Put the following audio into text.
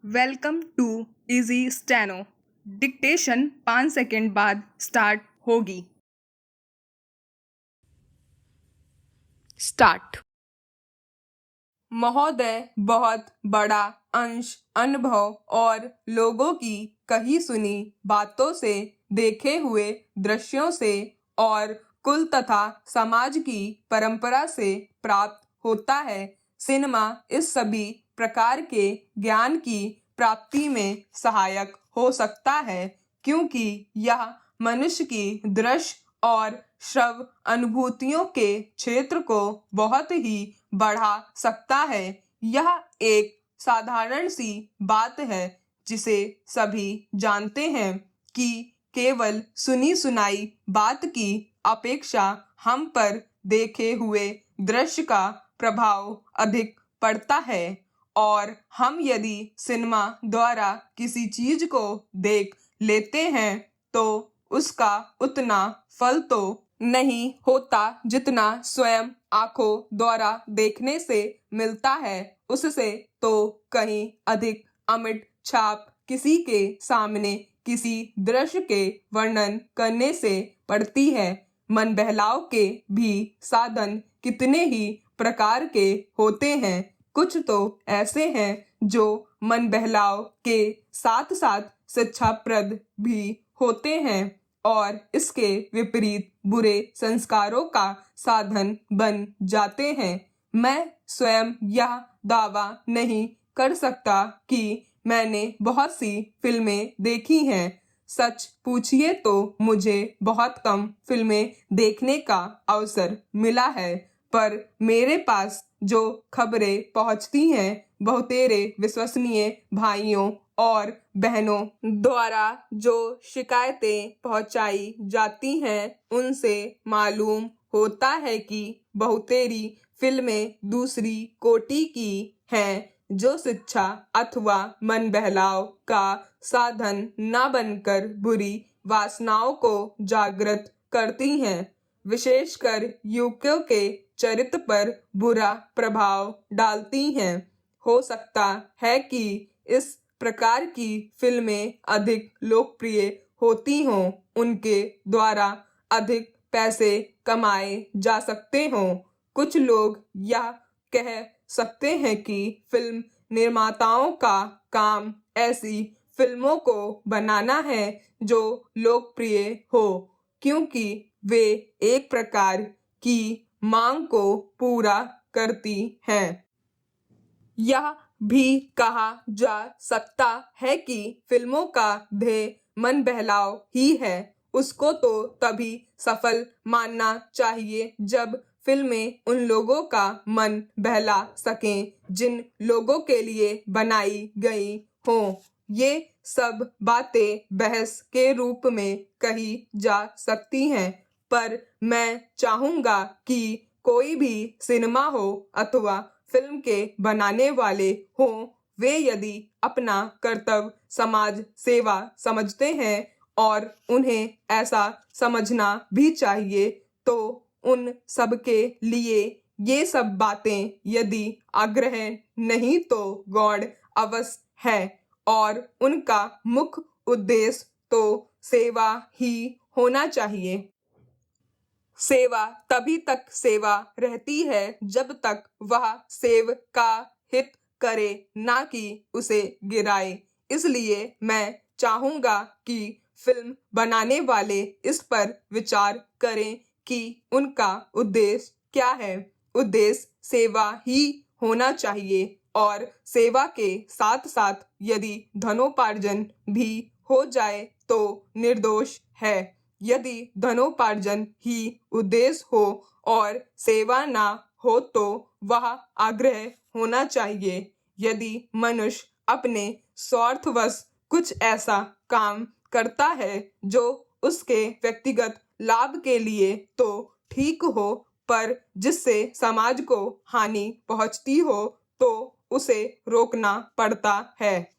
Welcome to easy steno. Dictation 5 second बाद start होगी। Start. महोदय, बहुत बड़ा अंश अनुभव और लोगों की कही सुनी बातों से, देखे हुए दृश्यों से और कुल तथा समाज की परंपरा से प्राप्त होता है। सिनेमा इस सभी प्रकार के ज्ञान की प्राप्ति में सहायक हो सकता है, क्योंकि यह मनुष्य की दृश्य और श्रव अनुभूतियों के क्षेत्र को बहुत ही बढ़ा सकता है। यह एक साधारण सी बात है जिसे सभी जानते हैं कि केवल सुनी सुनाई बात की अपेक्षा हम पर देखे हुए दृश्य का प्रभाव अधिक पड़ता है, और हम यदि सिनेमा द्वारा किसी चीज को देख लेते हैं तो उसका उतना फल तो नहीं होता जितना स्वयं आंखों द्वारा देखने से मिलता है। उससे तो कहीं अधिक अमिट छाप किसी के सामने किसी दृश्य के वर्णन करने से पड़ती है। मन बहलाव के भी साधन कितने ही प्रकार के होते हैं। कुछ तो ऐसे हैं जो मन बहलाव के साथ साथ शिक्षाप्रद भी होते हैं और इसके विपरीत बुरे संस्कारों का साधन बन जाते हैं। मैं स्वयं यह दावा नहीं कर सकता कि मैंने बहुत सी फिल्में देखी हैं। सच पूछिए तो मुझे बहुत कम फिल्में देखने का अवसर मिला है, पर मेरे पास जो खबरें पहुंचती हैं बहुतेरे विश्वसनीय भाइयों और बहनों द्वारा जो शिकायतें पहुंचाई जाती हैं, उनसे मालूम होता है कि बहुतेरी फिल्में दूसरी कोटि की हैं, जो शिक्षा अथवा मन बहलाव का साधन न बनकर बुरी वासनाओं को जागृत करती हैं। विशेषकर युवकों के चरित्र पर बुरा प्रभाव डालती हैं। हो सकता है कि इस प्रकार की फिल्में अधिक लोकप्रिय होती हों, उनके द्वारा अधिक पैसे कमाए जा सकते हों। कुछ लोग यह कह सकते हैं कि फिल्म निर्माताओं का काम ऐसी फिल्मों को बनाना है जो लोकप्रिय हो, क्योंकि वे एक प्रकार की मांग को पूरा करती हैं। यह भी कहा जा सकता है कि फिल्मों का ध्येय मन बहलाव ही है। उसको तो तभी सफल मानना चाहिए जब फिल्में उन लोगों का मन बहला सकें जिन लोगों के लिए बनाई गई हों। ये सब बातें बहस के रूप में कही जा सकती हैं, पर मैं चाहूँगा कि कोई भी सिनेमा हो अथवा फिल्म के बनाने वाले हों, वे यदि अपना कर्तव्य समाज सेवा समझते हैं, और उन्हें ऐसा समझना भी चाहिए, तो उन सब के लिए ये सब बातें यदि आग्रह नहीं तो गौण अवश्य है, और उनका मुख्य उद्देश्य तो सेवा ही होना चाहिए। सेवा तभी तक सेवा रहती है जब तक वह सेव का हित करे, ना कि उसे गिराए। इसलिए मैं चाहूँगा कि फिल्म बनाने वाले इस पर विचार करें कि उनका उद्देश्य क्या है। उद्देश्य सेवा ही होना चाहिए, और सेवा के साथ साथ यदि धनोपार्जन भी हो जाए तो निर्दोष है। यदि धनोपार्जन ही उद्देश्य हो और सेवा ना हो तो वह आग्रह होना चाहिए। यदि मनुष्य अपने स्वार्थवश कुछ ऐसा काम करता है जो उसके व्यक्तिगत लाभ के लिए तो ठीक हो, पर जिससे समाज को हानि पहुंचती हो, तो उसे रोकना पड़ता है।